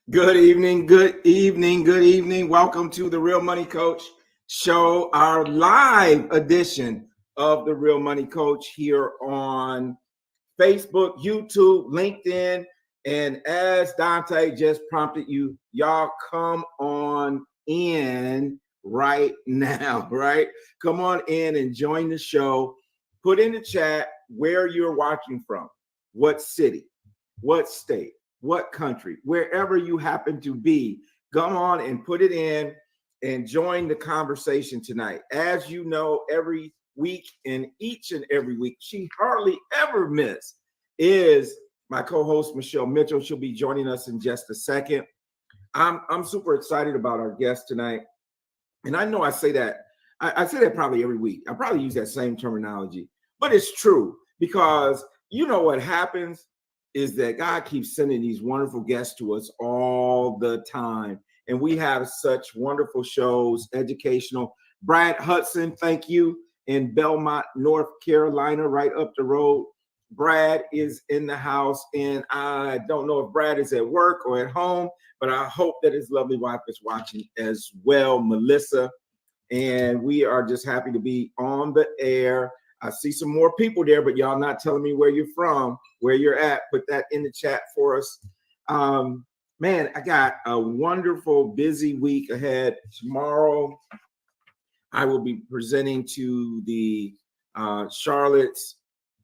Good evening, good evening, good evening. Welcome to the Real Money Coach Show, our live edition of the Real Money Coach here on Facebook, YouTube, LinkedIn. And as Dante just prompted you, y'all come on in right now, right? Come on in and join the show. Put in the chat where you're watching from, what city, what state, what country, wherever you happen to be. Come on and put it in and join the conversation tonight. As you know, every week and each and every week, she hardly ever miss is my co-host Michelle Mitchell. She'll be joining us in just a second. I'm super excited about our guest tonight, and I know I say that I say that probably every week. I probably use that same terminology, but it's true because you know what happens is that God keeps sending these wonderful guests to us all the time, and we have such wonderful shows, educational. Brad Hudson, thank you, in Belmont, North Carolina, right up the road. Brad is in the house, and I don't know if Brad is at work or at home, but I hope that his lovely wife is watching as well, Melissa. And we are just happy to be on the air. I see some more people there, but y'all not telling me where you're from, where you're at. Put that in the chat for us. Man, I got a wonderful, busy week ahead. Tomorrow, I will be presenting to the Charlotte's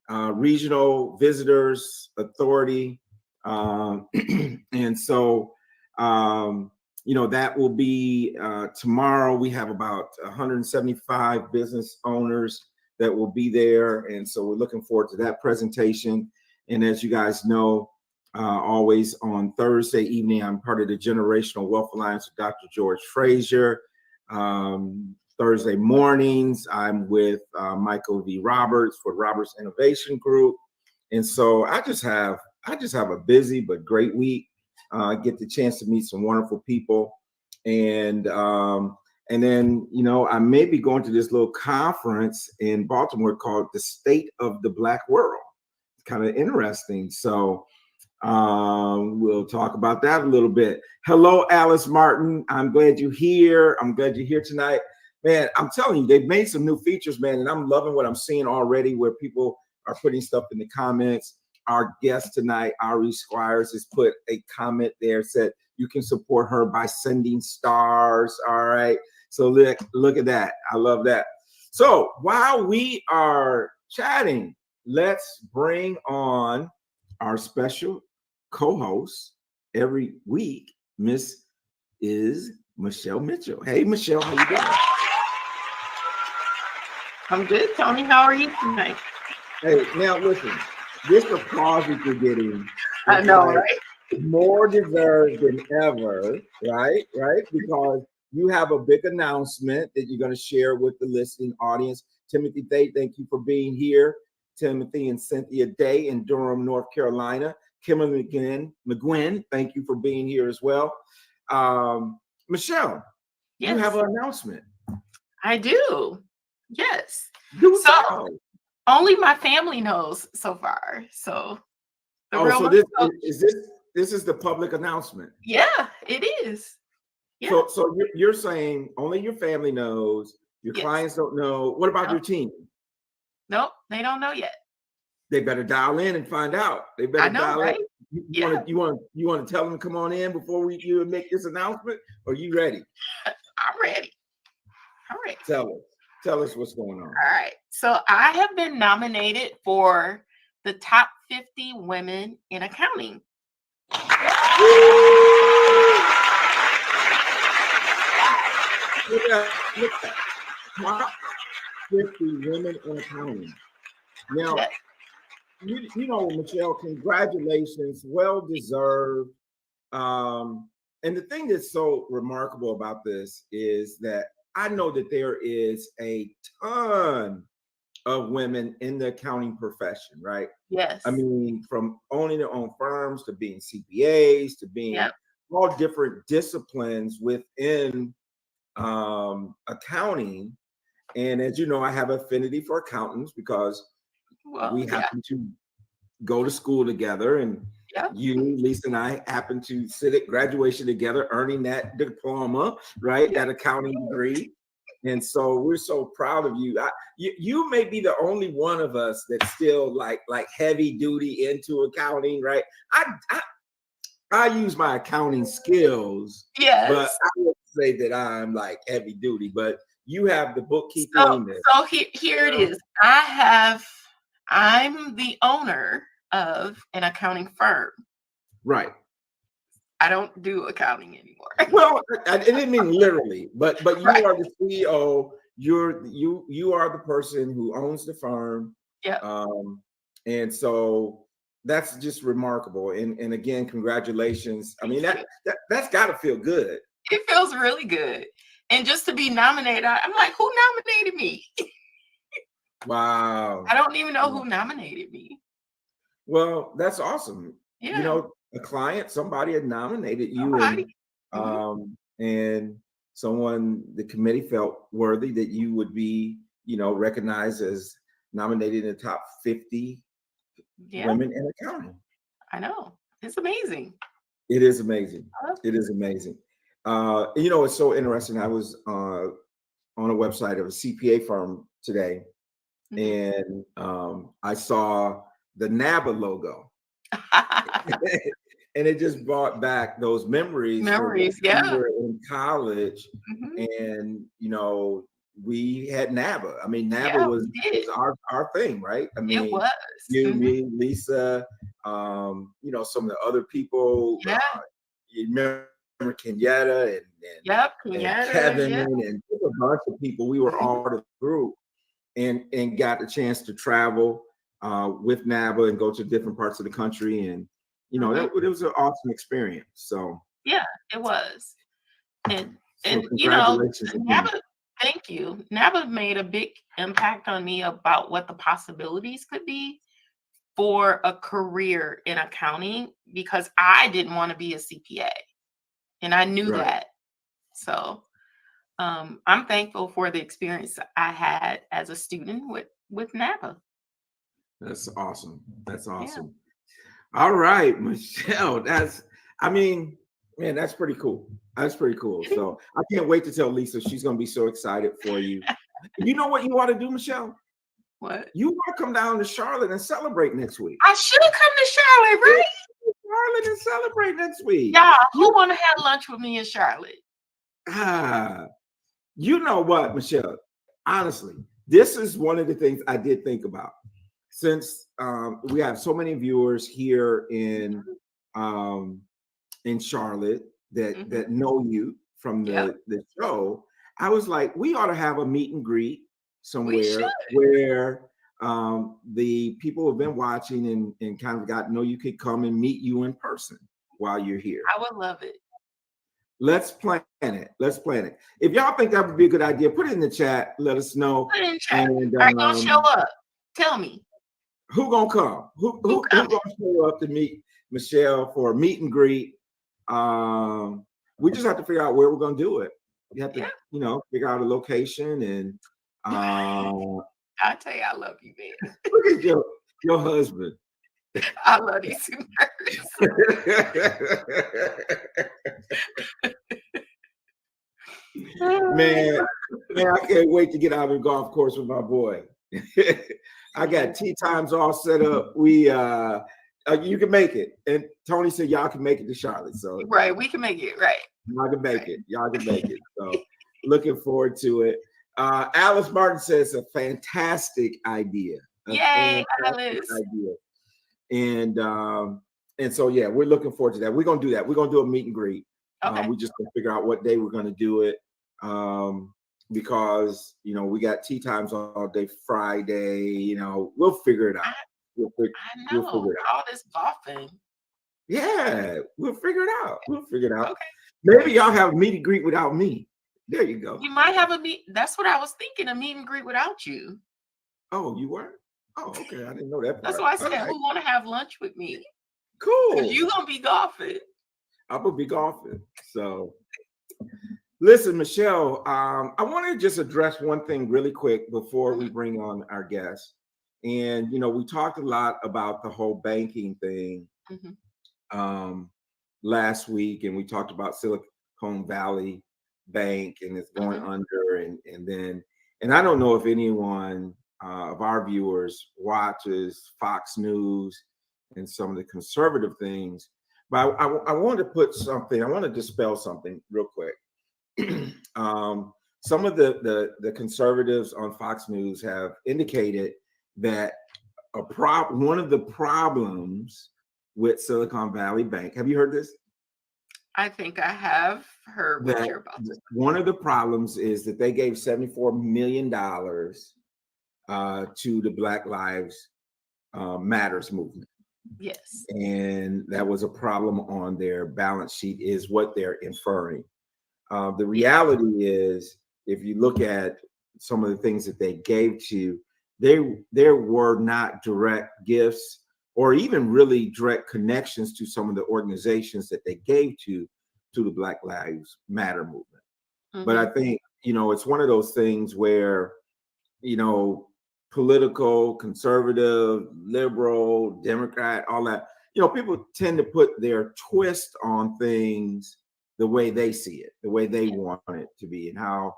Regional Visitors Authority. And so, that will be tomorrow. We have about 175 business owners that will be there. And so we're looking forward to that presentation. And as you guys know, always on Thursday evening, I'm part of the Generational Wealth Alliance with Dr. George Frazier. Thursday mornings, I'm with Michael V. Roberts for Roberts Innovation Group. And so I just have a busy but great week. Get the chance to meet some wonderful people. And then, I may be going to this little conference in Baltimore called the State of the Black World. It's kind of interesting. So we'll talk about that a little bit. Hello, Alice Martin. I'm glad you're here. I'm glad you're here tonight. Man, I'm telling you, they've made some new features, man, and I'm loving what I'm seeing already where people are putting stuff in the comments. Our guest tonight, Ari Squires, has put a comment there, said you can support her by sending stars. All right. So look at that. I love that. So while we are chatting, let's bring on our special co-host every week, Miss Michelle Mitchell. Hey, Michelle, how you doing? I'm good, Tony. How are you tonight? Hey, now listen, this applause that you're getting, I know, right? More deserved than ever, right? Right? Because you have a big announcement that you're going to share with the listening audience. Timothy Day, thank you for being here. Timothy and Cynthia Day in Durham, North Carolina. Kimberly McGuinn, thank you for being here as well. Michelle, yes. You have an announcement. I do. Yes. Do so. Only my family knows so far. So this is the public announcement. Yeah, it is. Yeah. So you're saying only your family knows. Your clients don't know. What about your team? Nope, they don't know yet. They better dial in and find out. They better dial right? in. You want to tell them to come on in before you make this announcement? Or are you ready? I'm ready. All right. Tell us what's going on. All right. So I have been nominated for the top 50 women in accounting. Look at top 50 women in accounting. Now, you know, Michelle, congratulations, well deserved. And the thing that's so remarkable about this is that I know that there is a ton of women in the accounting profession, right? Yes. I mean, from owning their own firms to being CPAs to being all different disciplines within accounting. And as you know, I have affinity for accountants because we happen to go to school together. And Yeah. You, Lisa, and I happened to sit at graduation together, earning that diploma, right? Yeah. That accounting degree. And so we're so proud of you. You may be the only one of us that's still like heavy duty into accounting, right? I use my accounting skills, but Yes. I would say that I'm like heavy duty. But you have the So, bookkeeping. here it You know, is. I'm the owner of an accounting firm. right. I don't do accounting anymore. Well, I didn't mean literally, but you Right. are the CEO. You are the person who owns the firm, Yeah. and so that's just remarkable. And again, congratulations. I mean Thank you. that's got to feel good. It feels really good. And just to be nominated, I'm like, who nominated me? Wow. I don't even know who nominated me. Well, that's awesome. You Yeah. know, a client, somebody had nominated you, Somebody. and someone, the committee felt worthy that you would be, recognized as nominated in the top 50 Yeah, women in accounting. I know. It's amazing. It is amazing. I love It is amazing. It's so interesting. I was on a website of a CPA firm today, it. and I saw the NABA logo. And it just brought back those memories for when Memories, we yeah. were in college, Mhm. and we had NABA. I mean, NABA Yeah, was we did. our thing, right? I It mean, was. you, Mhm. me, Lisa, some of the other people. Yeah. You remember Kenyatta Yep. and Kenyatta. Kevin Yeah. and just a bunch of people. We were Mhm. all part of the group, and got the chance to travel with NABA and go to different parts of the country, and Mhm. it was an awesome experience. So Yeah, it was. And congratulations again. NABA, thank you. NABA made a big impact on me about what the possibilities could be for a career in accounting because I didn't want to be a CPA. And I knew Right. that. So I'm thankful for the experience I had as a student with NABA. That's awesome. That's Yeah. awesome. All right, Michelle. I mean, man, that's pretty cool. That's pretty cool. So I can't wait to tell Lisa. She's going to be so excited for you. You know what you want to do, Michelle? What? You want to come down to Charlotte and celebrate next week. I should have come to Charlotte, right? Charlotte and celebrate next week. Y'all, who want to have lunch with me in Charlotte? You know what, Michelle? Honestly, this is one of the things I did think about. Since we have so many viewers here um, in Charlotte that know you from Yep. the show, I was like, we ought to have a meet and greet We should. somewhere where the people who've been watching and kind of got to know you could come and meet you in person while you're here. I would love it. Let's plan it. Let's plan it. If y'all think that would be a good idea, put it in the chat. Let us know. Put it in chat. And Are you gonna show up? Tell me. who gonna come? Who coming? gonna show up to meet Michelle for a meet and greet? We just have to figure out where we're gonna do it. You have to, figure out a location and I tell you, I love you, man. look at your husband. I love these two Man, I can't wait to get out of the golf course with my boy. I got tea times all set up. We you can make it. And Tony said y'all can make it to Charlotte. So right, we can make it, right. Y'all can make it. Y'all can make it. So looking forward to it. Alice Martin says a fantastic idea. Yay, Alice. Idea. And so yeah, we're looking forward to that. We're gonna do that. We're gonna do a meet and greet. Okay. We just gonna figure out what day we're gonna do it. Because we got tea times all day Friday. We'll figure it out. I know all this golfing. Yeah, we'll figure it out. Okay. Maybe y'all have a meet and greet without me. There you go. You might have a meet. That's what I was thinking, a meet and greet without you. Oh, you were? Oh, okay. I didn't know that part. That's why I said, who want to have lunch with me? Cool. Because you're going to be golfing. I'm going to be golfing. So, listen, Michelle, I want to just address one thing really quick before we bring on our guest. And, we talked a lot about the whole banking thing. last week, and we talked about Silicon Valley Bank and it's going Mhm. under, and I don't know if anyone of our viewers watches Fox News and some of the conservative things, but I want to put something. I want to dispel something real quick. Some of the conservatives on Fox News have indicated that one of the problems with Silicon Valley Bank. Have you heard this? I think I have heard what That you're about to say. one of the problems is that they gave $74 million to the Black Lives Matters movement. Yes. And that was a problem on their balance sheet, is what they're inferring. The Yeah. reality is, if you look at some of the things that they gave to, there were not direct gifts or even really direct connections to some of the organizations that they gave to the Black Lives Matter movement. But I Mhm. think, it's one of those things where, political, conservative, liberal, Democrat, all that, people tend to put their twist on things the way they see it, the way they want it to be, and how,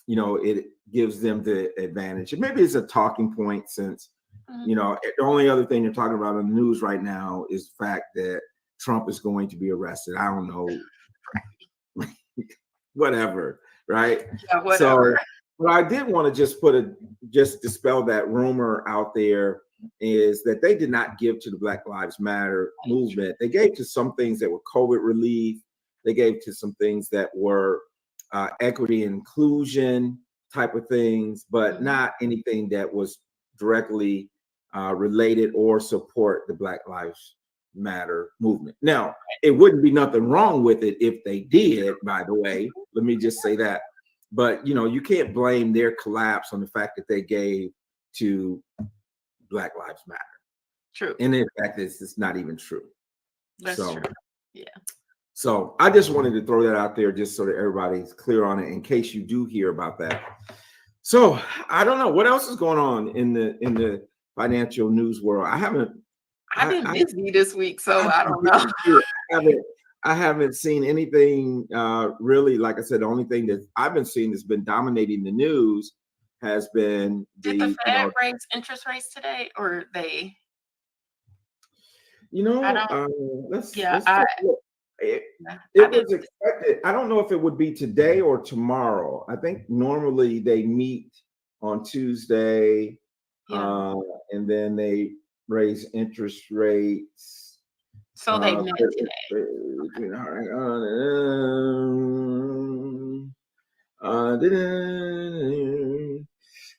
it gives them the advantage. And maybe it's a talking point since, Mhm. the only other thing they're talking about on the news right now is the fact that Trump is going to be arrested. I don't know, whatever, right? Yeah, whatever. So, but I did want to just dispel that rumor out there, is that they did not give to the Black Lives Matter movement. They gave to some things that were COVID relief. They gave to some things that were equity and inclusion type of things, but Mhm. not anything that was directly related or support the Black Lives Matter movement. Now, it wouldn't be nothing wrong with it if they did, by the way. Let me just say that. But you can't blame their collapse on the fact that they gave to Black Lives Matter. True. And in fact, it's not even true. That's So, true. Yeah. so I just wanted to throw that out there just so that everybody's clear on it in case you do hear about that. So I don't know what else is going on in the financial news world. I've been I busy this week, so I've I don't know. I haven't seen anything really. Like I said, the only thing that I've been seeing that's been dominating the news has been Did the the Fed raise interest rates today, or they? I don't. let's Yeah, take a look. It, I've it been. was expected. I don't know if it would be today or tomorrow. I think normally they meet on Tuesday, Yeah. and then they raise interest rates. So they met today.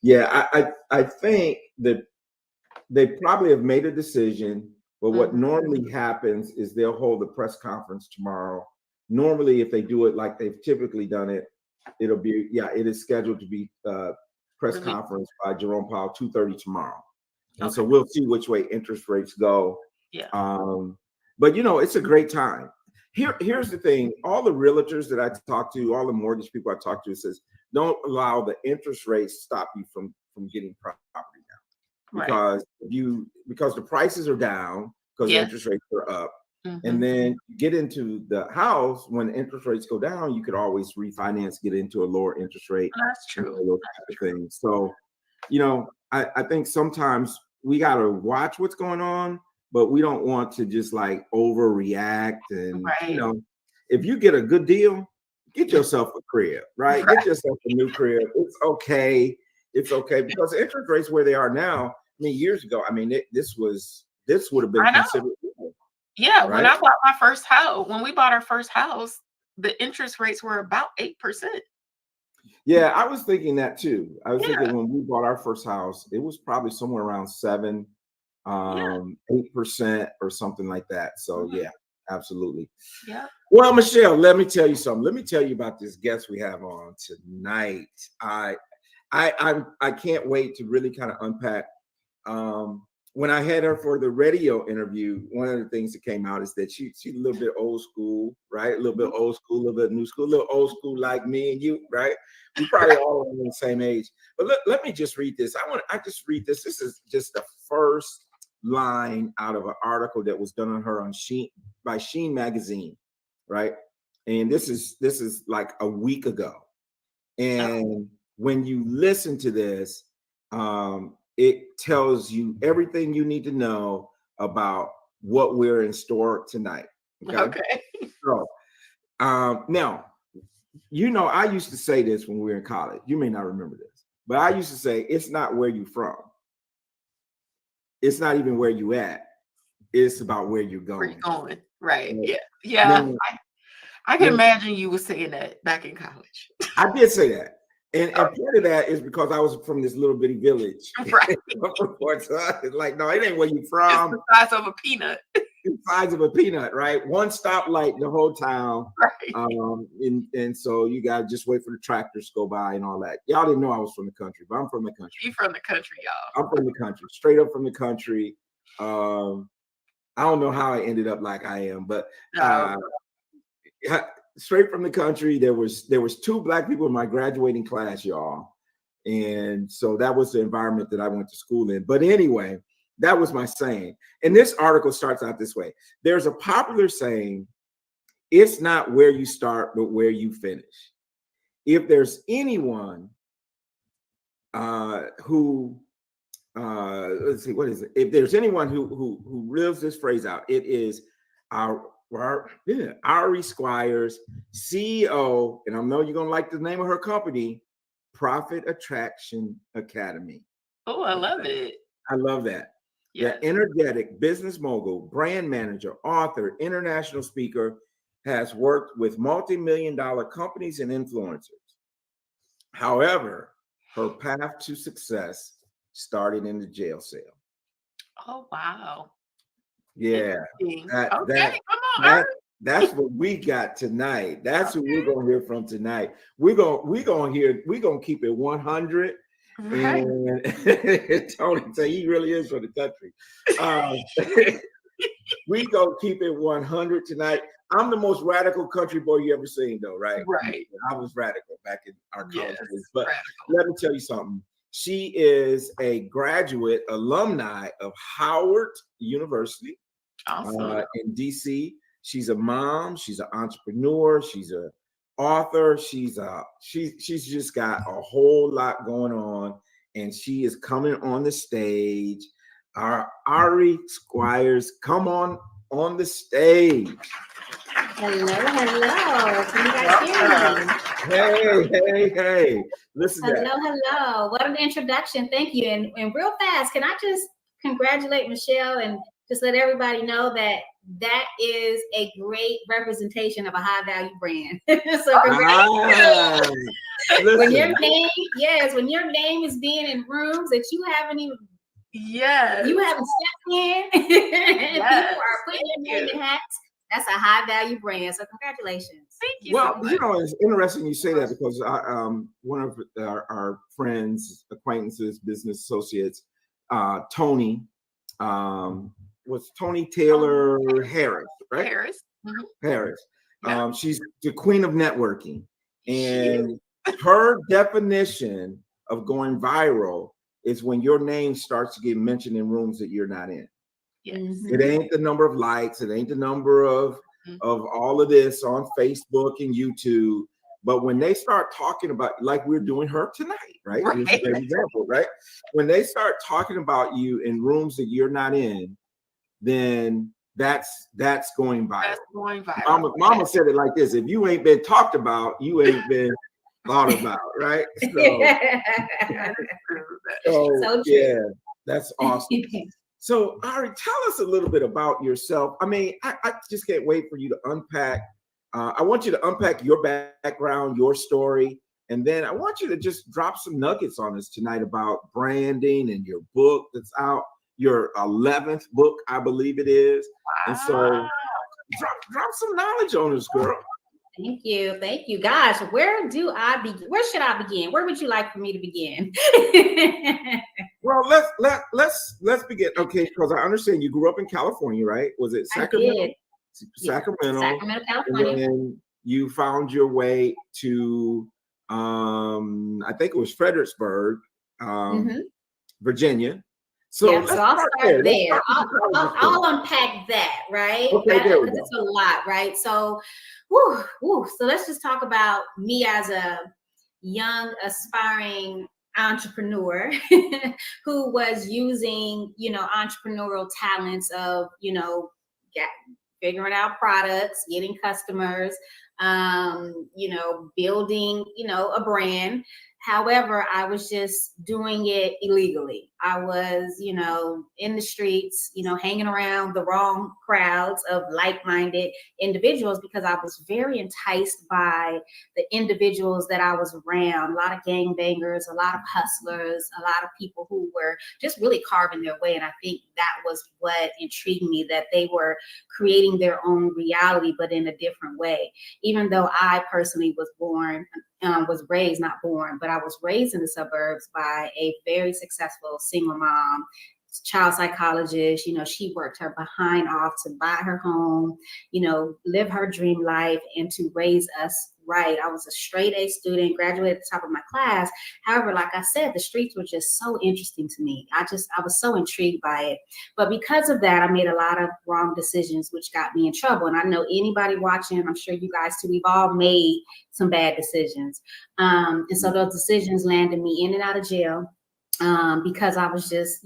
Yeah, I think that they probably have made a decision, but what Mhm. normally happens is they'll hold a press conference tomorrow. Normally, if they do it like they've typically done it, it is scheduled to be press Really? conference by Jerome Powell 2:30 tomorrow. And so Okay. we'll see which way interest rates go. Yeah. But it's a great time. Here's the thing: all the realtors that I talk to, all the mortgage people I talk to, says don't allow the interest rates to stop you from getting property now, Right. because the prices are down because the Yes. interest rates are up. And Mhm. then you get into the house when interest rates go down, you could always refinance, get into a lower interest rate, That's true. those type of things. So, I think sometimes we got to watch what's going on, but we don't want to just like overreact. And, Right. if you get a good deal, get yourself a crib, right? Right. Get yourself a new crib. It's okay. It's okay because the interest rates where they are now, I mean, years ago, I mean, this would have been I know. considered, Yeah. When right? I bought my first house, when we bought our first house, the interest rates were about 8%. Yeah, I was thinking that too. I was Yeah. thinking when we bought our first house, it was probably somewhere around 8% or something like that. So Mhm. yeah, absolutely. Yeah. Well, Michelle, let me tell you something. Let me tell you about this guest we have on tonight. I can't wait to really kind of unpack. When I had her for the radio interview, one of the things that came out is that she's a little bit old school, right? A little bit Mhm. old school, a little bit new school, a little old school like me and you, right? We probably all around the same age. But let me just read this. I just read this. This is just the first line out of an article that was done on her on Sheen magazine, right? And this is like a week ago. And when you listen to this, it tells you everything you need to know about what we're in store tonight. Okay. So now, I used to say this when we were in college. You may not remember this, but I used to say it's not where you from. It's not even where you at. It's about where you're going. Where you going? Right. Yeah. Now, I can imagine you were saying that back in college. I did say that. And part of that is because I was from this little bitty village. Right. It's like, no, it ain't where you from. It's the size of a peanut. The size of a peanut, right? One stoplight the whole town. Right. And so you gotta just wait for the tractors to go by and all that. Y'all didn't know I was from the country, but I'm from the country. You from the country, y'all. I'm from the country, straight up from the country. I don't know how I ended up like I am, but straight from the country. There was 2 Black people in my graduating class, y'all. And so that was the environment that I went to school in. But anyway, that was my saying. And this article starts out this way. There's a popular saying, it's not where you start, but where you finish. If there's anyone who let's see, what is it? If there's anyone who lives this phrase out, it is Ari Squires, CEO, and I know you're gonna like the name of her company, Profit Attraction Academy. Oh, I love it. I love that. Yes. The energetic business mogul, brand manager, author, international speaker, has worked with multi-million-dollar companies and influencers. However, her path to success started in the jail cell. Oh, wow. Yeah. Come on. That's what we got tonight. That's who we're gonna hear from tonight. We're gonna keep it 100. Right. And Tony say he really is from the country. We gonna keep it 100 tonight. I'm the most radical country boy you ever seen, though, right? Right. I was radical back in our college days. But radical. let me tell you something. She is a graduate alumni of Howard University in DC. She's a mom. She's an entrepreneur. She's an author. She's just got a whole lot going on, and she is coming on the stage. Our Ari Squires, come on the stage. Hello. Can you guys hear me? Hey. Listen to that. Hello. What an introduction. Thank you. And real fast, can I just congratulate Michelle and just let everybody know that is a great representation of a high value brand. So congratulations. When your name is being in rooms that you haven't even stepped in, people are putting your name in hats. That's a high value brand. So congratulations. Thank you. Well, so much. It's interesting you say that because one of our friends, acquaintances, business associates, Tony, was Tony Taylor Harris, right? Harris. Mm-hmm. Harris. She's the queen of networking. And her definition of going viral is when your name starts to get mentioned in rooms that you're not in. Yes. It ain't the number of likes. It ain't the number of all of this on Facebook and YouTube. But when they start talking about, like we're doing her tonight, right? Here's a great example, right? When they start talking about you in rooms that you're not in, then that's going viral. That's going viral. Mama said it like this: if you ain't been talked about, you ain't been thought about, right? So yeah, that's awesome. So, Ari, tell us a little bit about yourself. I mean, I just can't wait for you to unpack. I want you to unpack your background, your story, and then I want you to just drop some nuggets on us tonight about branding and your book that's out, your 11th book, I believe it is. Wow. And so drop some knowledge on us, girl. Thank you. Gosh, where should I begin? Where would you like for me to begin? Well, let's begin. Okay, because I understand you grew up in California, right? Was it Sacramento? I did. Sacramento, California. And then you found your way to I think it was Fredericksburg, Virginia. So Yeah, let's so I'll start start Let's there. start with the college I'll experience. unpack that, right? Okay, there we Because go. it's a lot, right? So, so let's just talk about me as a young, aspiring entrepreneur who was using, entrepreneurial talents of, figuring out products, getting customers, building, a brand. However, I was just doing it illegally. I was, in the streets, hanging around the wrong crowds of like-minded individuals because I was very enticed by the individuals that I was around. A lot of gangbangers, a lot of hustlers, a lot of people who were just really carving their way. And I think that was what intrigued me, that they were creating their own reality, but in a different way. Even though I personally was raised, not born, but I was raised in the suburbs by a very successful single mom, child psychologist. She worked her behind off to buy her home, live her dream life and to raise us right. I was a straight A student, graduated at the top of my class. However, like I said, the streets were just so interesting to me. I was so intrigued by it. But because of that, I made a lot of wrong decisions, which got me in trouble. And I know anybody watching, I'm sure you guys too, we've all made some bad decisions. And so those decisions landed me in and out of jail. Because I was just,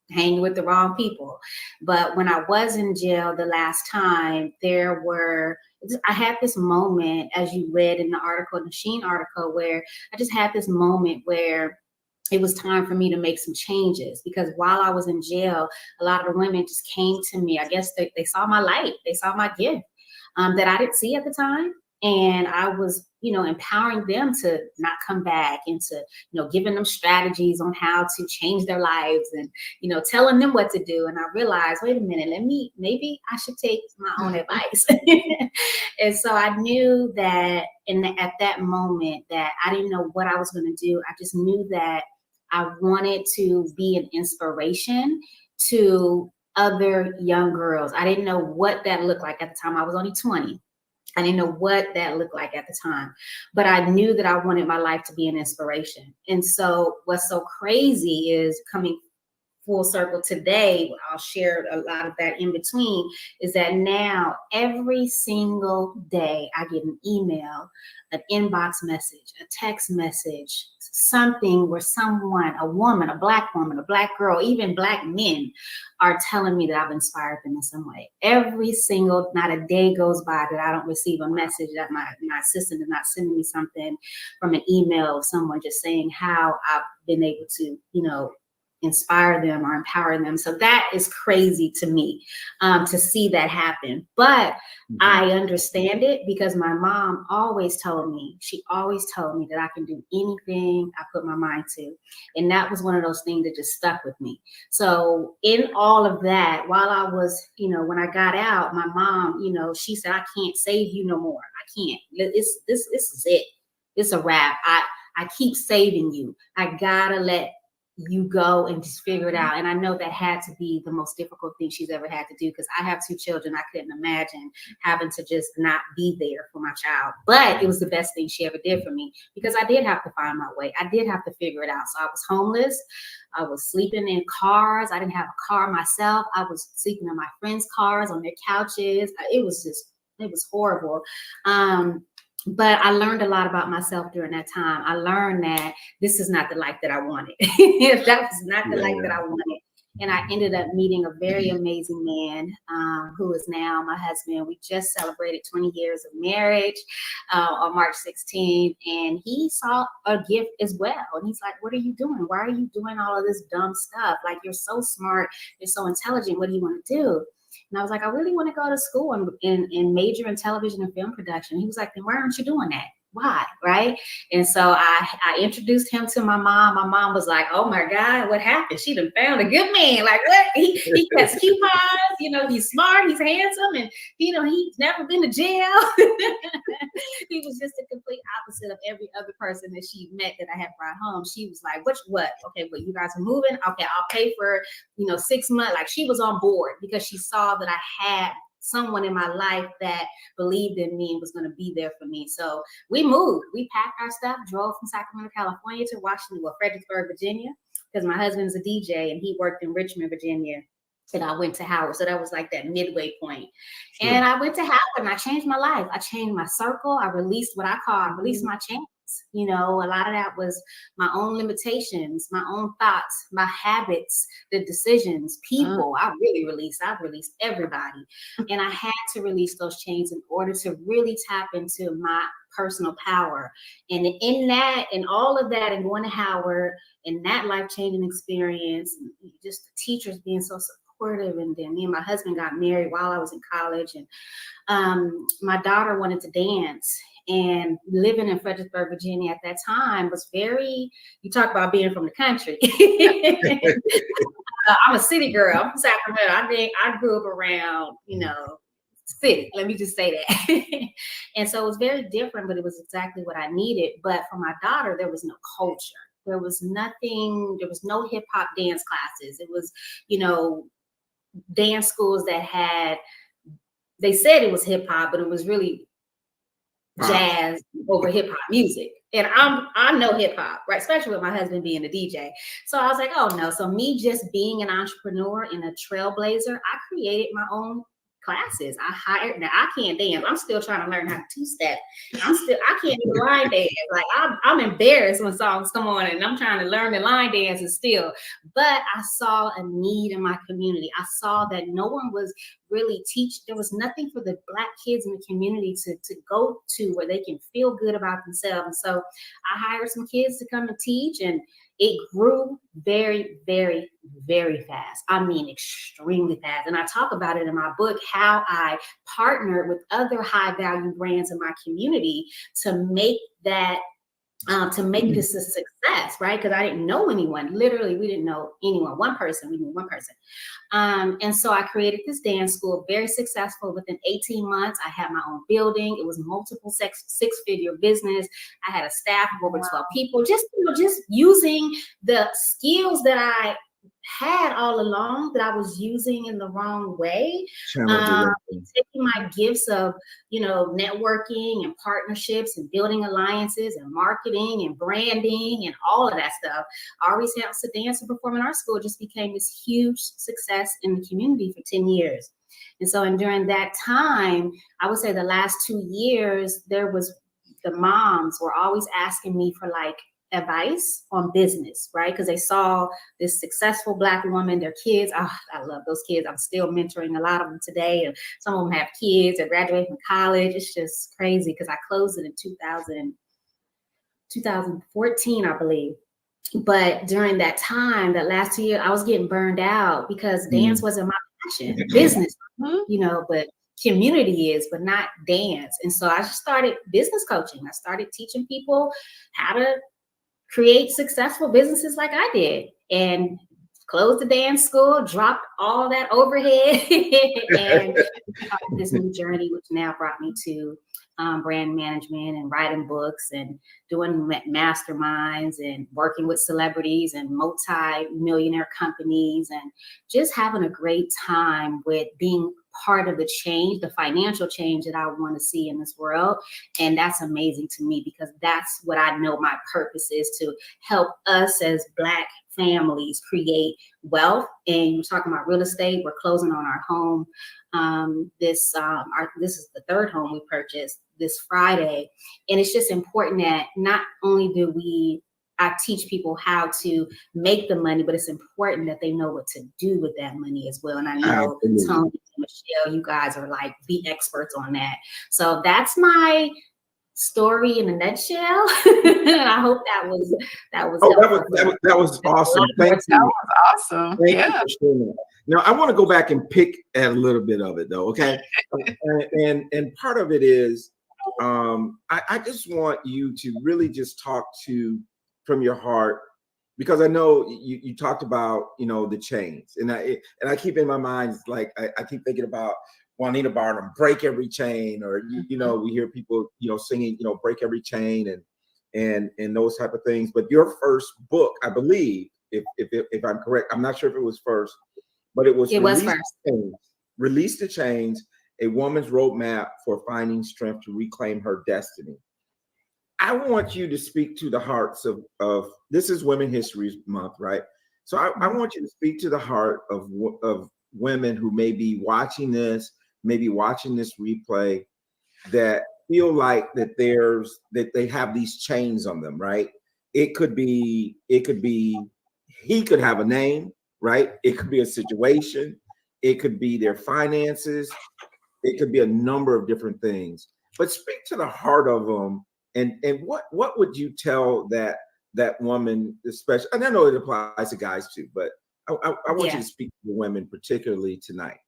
hanging with the wrong people. But when I was in jail the last time, I had this moment, as you read in the article, the Sheen article, where I just had this moment where it was time for me to make some changes, because while I was in jail, a lot of the women just came to me. I guess they saw my light, they saw my gift that I didn't see at the time. And I was, empowering them to not come back, and to, giving them strategies on how to change their lives, and, telling them what to do. And I realized, wait a minute, maybe I should take my own advice. And so I knew that at that moment that I didn't know what I was going to do. I just knew that I wanted to be an inspiration to other young girls. I didn't know what that looked like at the time. I was only 20. I didn't know what that looked like at the time, but I knew that I wanted my life to be an inspiration. And so what's so crazy is, coming full circle today, I'll share a lot of that in between, is that now every single day I get an email, an inbox message, a text message, something where someone, a woman, a black girl, even black men are telling me that I've inspired them in some way. Not a day goes by that I don't receive a message that my assistant is not sending me something from an email of someone just saying how I've been able to, inspire them or empower them. So that is crazy to me, to see that happen. But I understand it, because my mom always told me that I can do anything I put my mind to. And that was one of those things that just stuck with me. So in all of that, while I was, when I got out, my mom, she said, I can't save you no more. I can't. This is it. It's a wrap. I keep saving you. I gotta let you go and just figure it out. And I know that had to be the most difficult thing she's ever had to do, because I have 2 children. I couldn't imagine having to just not be there for my child. But it was the best thing she ever did for me, because I did have to find my way. I did have to figure it out. So I was homeless. I was sleeping in cars. I didn't have a car myself. I was sleeping in my friends' cars, on their couches. It was horrible. But I learned a lot about myself during that time. I learned that this is not the life that I wanted. That was not the life that I wanted. And I ended up meeting a very amazing man, who is now my husband. We just celebrated 20 years of marriage on March 16th. And he saw a gift as well. And he's like, what are you doing? Why are you doing all of this dumb stuff? Like, you're so smart. You're so intelligent. What do you want to do? And I was like, I really want to go to school and major in television and film production. He was like, then why aren't you doing that? Why? Right? And so I introduced him to my mom. My mom was like, oh my God, what happened? She done found a good man. Like, what? He cuts coupons, he's smart, he's handsome, and he's never been to jail. He was just a complete opposite of every other person that she met that I had brought home. She was like, what? Okay, but you guys are moving? Okay, I'll pay for 6 months. Like, she was on board because she saw that I had someone in my life that believed in me and was going to be there for me. So we moved. We packed our stuff, drove from Sacramento, California to Fredericksburg, Virginia. because my husband's a DJ and he worked in Richmond, Virginia. And I went to Howard. So that was like that midway point. Sure. And I went to Howard and I changed my life. I changed my circle. I released what I released my chains. You know, a lot of that was my own limitations, my own thoughts, my habits, the decisions, people. I released everybody. And I had to release those chains in order to really tap into my personal power. And in that, and all of that, and going to Howard and that life-changing experience, just the teachers being so supportive. And then me and my husband got married while I was in college. And my daughter wanted to dance. And living in Fredericksburg, Virginia at that time was very, you talk about being from the country. I'm a city girl. I'm from Sacramento. I grew up around, you know, city. Let me just say that. And so it was very different, but it was exactly what I needed. But for my daughter, there was no culture. There was nothing, there was no hip hop dance classes. It was, you know, dance schools that had, they said it was hip hop, but it was really jazz over hip hop music. And I know hip hop, right? Especially with my husband being a DJ. So I was like, oh no. So me just being an entrepreneur and a trailblazer, I created my own classes. I hired, now I can't dance. I'm still trying to learn how to two-step. I can't even line dance. Like I'm embarrassed when songs come on and I'm trying to learn the line dances still. But I saw a need in my community. I saw that no one was really there was nothing for the Black kids in the community to go to where they can feel good about themselves. And so I hired some kids to come and teach, and it grew very, very, very fast. I mean, extremely fast. And I talk about it in my book, how I partnered with other high value brands in my community to make that, this a success, right? Because I didn't know anyone. Literally, we didn't know anyone. We knew one person. And so I created this dance school, very successful. Within 18 months, I had my own building. It was multiple six-figure business. I had a staff of over 12 people, just using the skills that I had all along that I was using in the wrong way. Taking my gifts of, you know, networking and partnerships and building alliances and marketing and branding and all of that stuff. I always had to dance and perform in our school. Just became this huge success in the community for 10 years. And so, and during that time, I would say the last 2 years, the moms were always asking me for like advice on business, right? Because they saw this successful Black woman, their kids. Oh, I love those kids. I'm still mentoring a lot of them today. And some of them have kids that graduate from college. It's just crazy because I closed it in 2014, I believe. But during that time, that last 2 years, I was getting burned out because dance wasn't my passion. Business, you know, but community is, but not dance. And so I just started business coaching. I started teaching people how to create successful businesses like I did, and closed the dance school, dropped all that overhead, and this new journey, which now brought me to brand management and writing books and doing masterminds and working with celebrities and multi-millionaire companies, and just having a great time with being part of the change, the financial change that I want to see in this world. And that's amazing to me because that's what I know my purpose is, to help us as Black families create wealth. And you're talking about real estate. We're closing on our home. This is the third home we purchased this Friday. And it's just important that not only do I teach people how to make the money, but it's important that they know what to do with that money as well. And I know Tony and Michelle, you guys are like the experts on that. So that's my story in a nutshell. I hope that was that was awesome. Thank you. That was awesome. Thank you for sharing that. Now I want to go back and pick at a little bit of it though, okay? and part of it is I just want you to really just talk from your heart, because I know you talked about, you know, the chains, and I keep in my mind, like I keep thinking about Juanita Barnum, break every chain, or you know, we hear people, you know, singing, you know, break every chain and those type of things. But your first book, I believe, if I'm correct, I'm not sure if it was first, but it was first. Release the Chains, a woman's roadmap for finding strength to reclaim her destiny. I want you to speak to the hearts of this is Women's History Month, right? So I want you to speak to the heart of women who may be watching this, maybe watching this replay, that feel like that they have these chains on them, right? It could be he could have a name, right? It could be a situation, it could be their finances, it could be a number of different things. But speak to the heart of them, and what would you tell that woman, especially? And I know it applies to guys too, but I want you to speak to the women particularly tonight.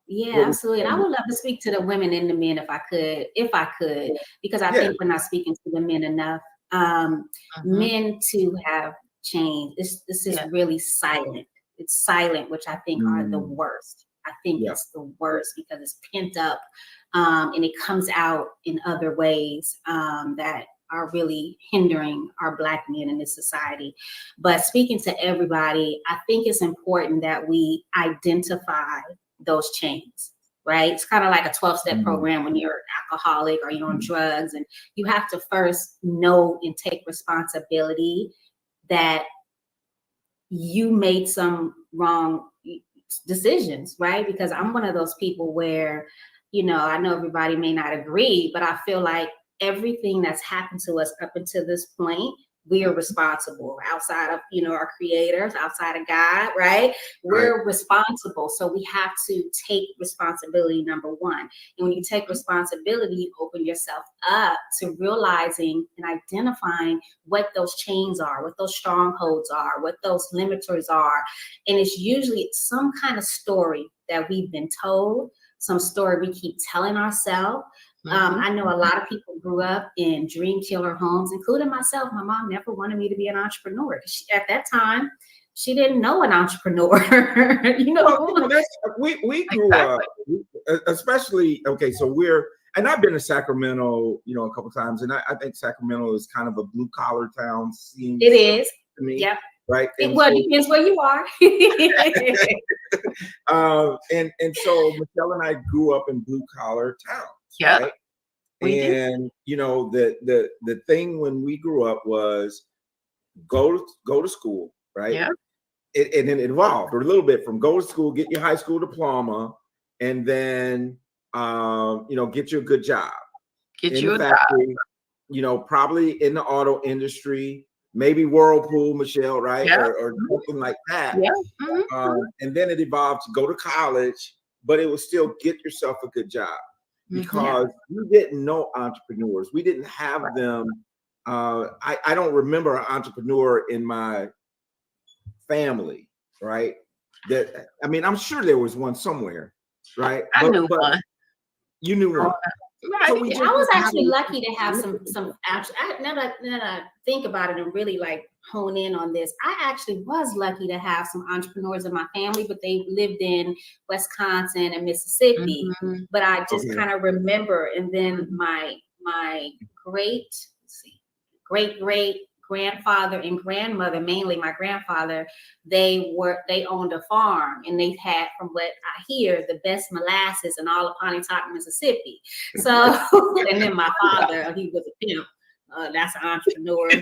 Yeah, absolutely. And I would love to speak to the women and the men if I could, because I think we're not speaking to the men enough. Men too have changed. This is really silent. It's silent, which I think are the worst. I think it's the worst because it's pent up, and it comes out in other ways that are really hindering our Black men in this society. But speaking to everybody, I think it's important that we identify those chains, right? It's kind of like a 12-step program when you're alcoholic or you're on drugs, and you have to first know and take responsibility that you made some wrong decisions, right? Because I'm one of those people where, I know everybody may not agree, but I feel like everything that's happened to us up until this point, we are responsible outside of, our creators, outside of God, right? We're responsible. So we have to take responsibility, number one. And when you take responsibility, you open yourself up to realizing and identifying what those chains are, what those strongholds are, what those limiters are. And it's usually some kind of story that we've been told, some story we keep telling ourselves. I know a lot of people grew up in dream killer homes, including myself. My mom never wanted me to be an entrepreneur. At that time, she didn't know an entrepreneur. We grew up, especially, so and I've been to Sacramento, a couple of times, and I think Sacramento is kind of a blue collar town. It is. To me. Yep. Right. It depends where you are. And so Michelle and I grew up in blue collar towns. Yeah. Right? And the thing when we grew up was go to school, right? Yeah. And it evolved a little bit from go to school, get your high school diploma, and then get you a good job. Get in you the a factory, job. Probably in the auto industry, maybe Whirlpool, Michelle, right? Yeah. Or something like that. Yeah. And then it evolved to go to college, but it was still get yourself a good job. Because we didn't know entrepreneurs. We didn't have them. I don't remember an entrepreneur in my family, right? I'm sure there was one somewhere, right? I knew one. You knew one. Right. So I was actually lucky to have some actually. Now that I think about it and really hone in on this, I actually was lucky to have some entrepreneurs in my family, but they lived in Wisconsin and Mississippi. But I just kind of remember, and then my great grandfather and grandmother, mainly my grandfather, they owned a farm, and they had, from what I hear, the best molasses in all of Pontotoc, Mississippi. So, and then my father, he was a pimp. That's an entrepreneur. He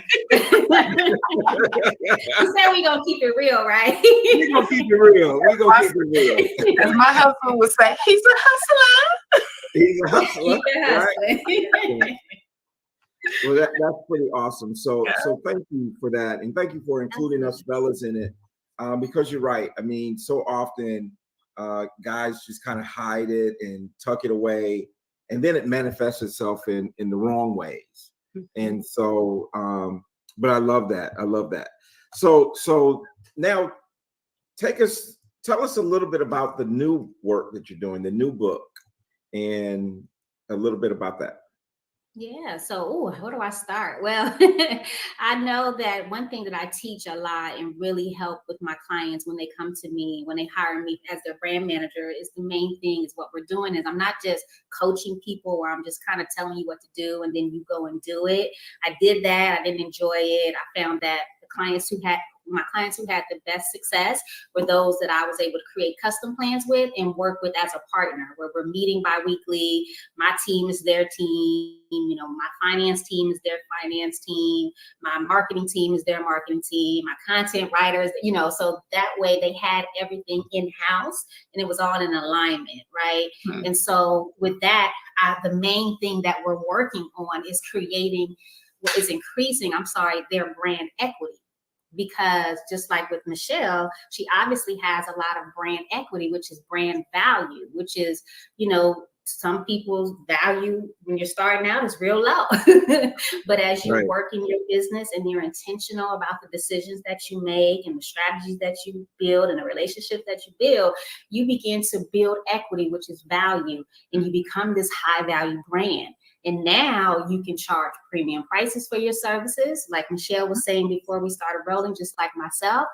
said we gonna keep it real, right? We gonna keep it real. As my husband would say, he's a hustler. He's a hustler. Right? Well, that's pretty awesome. So thank you for that, and thank you for including us fellas in it, because you're right. I mean, so often guys just kind of hide it and tuck it away, and then it manifests itself in the wrong ways. And so, but I love that. So now tell us a little bit about the new work that you're doing, the new book, and a little bit about that. Yeah. So, where do I start? Well, I know that one thing that I teach a lot and really help with my clients when they come to me, when they hire me as their brand manager, is the main thing is what we're doing is I'm not just coaching people where I'm just kind of telling you what to do and then you go and do it. I did that. I didn't enjoy it. I found that the clients who my clients who had the best success were those that I was able to create custom plans with and work with as a partner, where we're meeting bi-weekly. My team is their team, my finance team is their finance team, my marketing team is their marketing team, my content writers, so that way they had everything in-house and it was all in alignment, right? Mm-hmm. And so with that, the main thing that we're working on is increasing their brand equity. Because just like with Michelle, she obviously has a lot of brand equity, which is brand value, which is, some people's value when you're starting out is real low. But as you work in your business and you're intentional about the decisions that you make and the strategies that you build and the relationships that you build, you begin to build equity, which is value, and you become this high value brand. And now you can charge premium prices for your services. Like Michelle was saying before we started rolling, just like myself,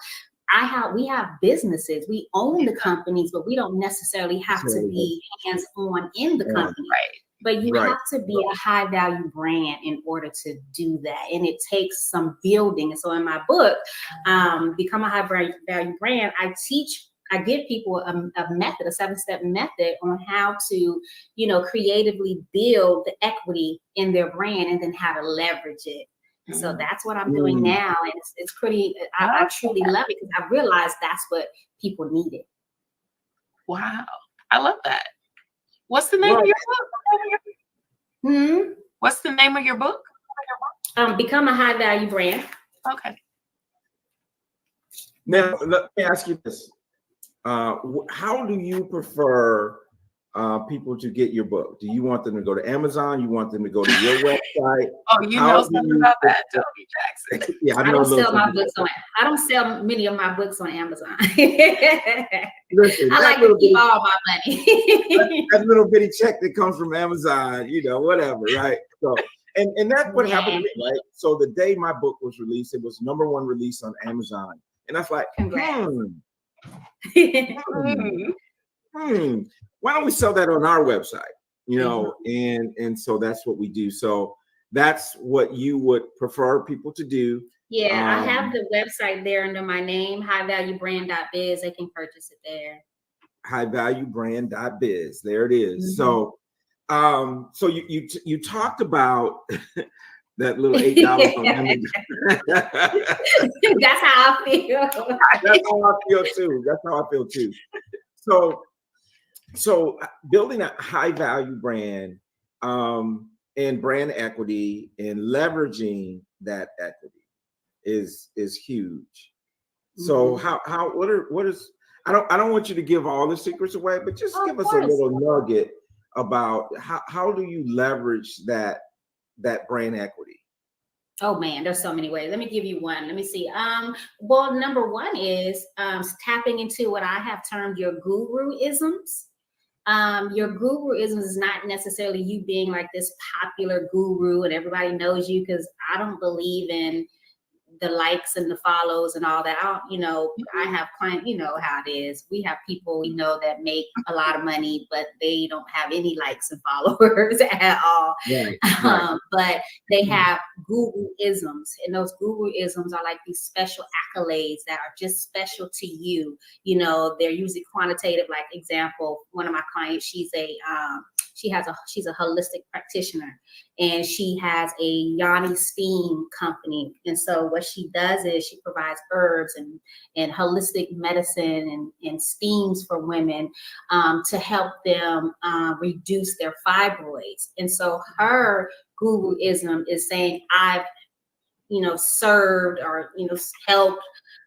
we have businesses. We own the companies, but we don't necessarily have to be hands-on in the company. Right. But you have to be a high value brand in order to do that. And it takes some building. And so in my book, Become a High Value Brand, I give people a method, a 7-step method on how to, creatively build the equity in their brand and then how to leverage it. And so that's what I'm doing now. And it's pretty, I truly love it because I realized that's what people needed. Wow. I love that. What's the name of your book? What's the name of your book? Become a High Value Brand. Okay. Now, let me ask you this. How do you prefer people to get your book? Do you want them to go to Amazon? You want them to go to your website? Oh, you know something about that, Toby Jackson. Yeah, I don't sell my books I don't sell many of my books on Amazon. Listen, I like to keep all my money. that little bitty check that comes from Amazon, whatever, right? So, and that's what happened to me, right? So the day my book was released, it was #1 release on Amazon, and that's like, why don't we sell that on our website? And so that's what we do. So that's what you would prefer people to do. Yeah, I have the website there under my name, highvaluebrand.biz. They can purchase it there. Highvaluebrand.biz. There it is. So so you talked about that little $8 on Amazon. That's how I feel. That's how I feel too. So building a high value brand and brand equity and leveraging that equity is huge. So what is I don't want you to give all the secrets away, but just give us a little nugget about how do you leverage that brand equity? Oh man, there's so many ways. Let me give you one. Let me see. Well, number one is tapping into what I have termed your guru-isms. Your guru-isms is not necessarily you being like this popular guru and everybody knows you, because I don't believe in the likes and the follows and all that. I have clients, how it is. We have people we know that make a lot of money, but they don't have any likes and followers at all. Right. But they have guru-isms, and those guru-isms are like these special accolades that are just special to you. They're usually quantitative. Like example, one of my clients, she's a holistic practitioner, and she has a Yanni steam company. And so what she does is she provides herbs and holistic medicine and steams for women to help them reduce their fibroids. And so her guru-ism is saying, I've, served or, helped,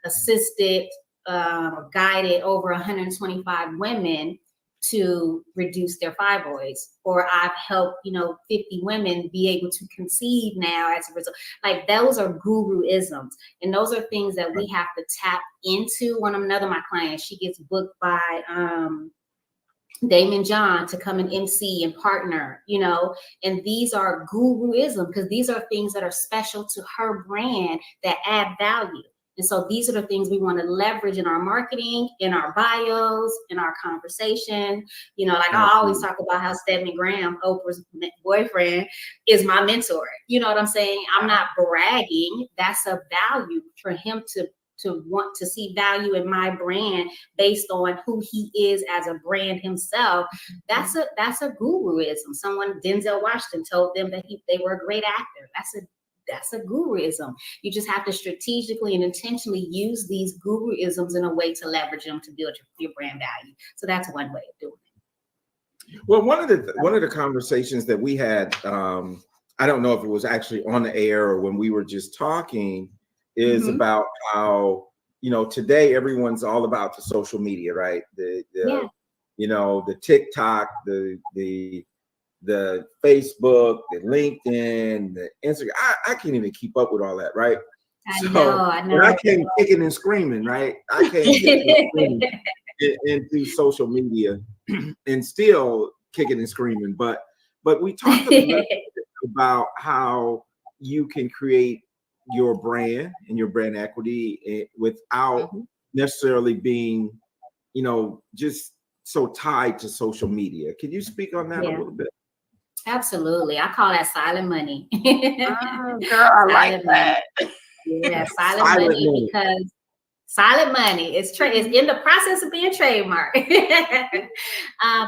assisted, guided over 125 women to reduce their fibroids, or I've helped 50 women be able to conceive now as a result. Like those are guru-isms, and those are things that we have to tap into. Another of my clients, she gets booked by Damon John to come and MC and partner, and these are guru-isms because these are things that are special to her brand that add value. And so these are the things we want to leverage in our marketing, in our bios, in our conversation. I always talk about how Stephen Graham, Oprah's boyfriend, is my mentor. You know what I'm saying? I'm not bragging. That's a value for him to to want to see value in my brand based on who he is as a brand himself. That's a guruism. Someone, Denzel Washington, told them that they were a great actor. That's a guruism. You just have to strategically and intentionally use these guruisms in a way to leverage them to build your brand value. So that's one way of doing it. Well, one of the conversations that we had, I don't know if it was actually on the air or when we were just talking, is about how, today everyone's all about the social media, right? The TikTok, the Facebook, the LinkedIn, the Instagram. I can't even keep up with all that, right? I know. And I came kicking and screaming, right? I came kicking and screaming into social media and still kicking and screaming. But we talked a little bit about how you can create your brand and your brand equity without necessarily being, just so tied to social media. Can you speak on that a little bit? Absolutely. I call that silent money. Girl, I like that. Yeah, silent money, because silent money is in the process of being trademarked.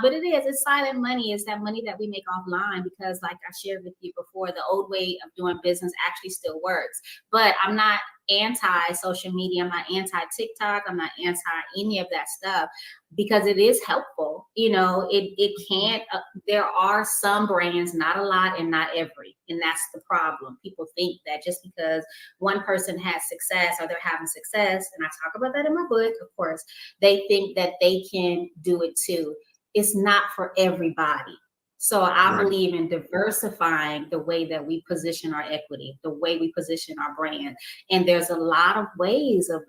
But it's silent money. It's that money that we make offline, because like I shared with you before, the old way of doing business actually still works. But I'm not anti-social media. I'm not anti-TikTok. I'm not anti any of that stuff, because it is helpful. It can't, there are some brands, not a lot and not every. And that's the problem. People think that just because one person has success or they're having success, and I talk about that in my book, of course, they think that they can do it too. It's not for everybody. So I believe in diversifying the way that we position our equity, the way we position our brand. And there's a lot of ways of,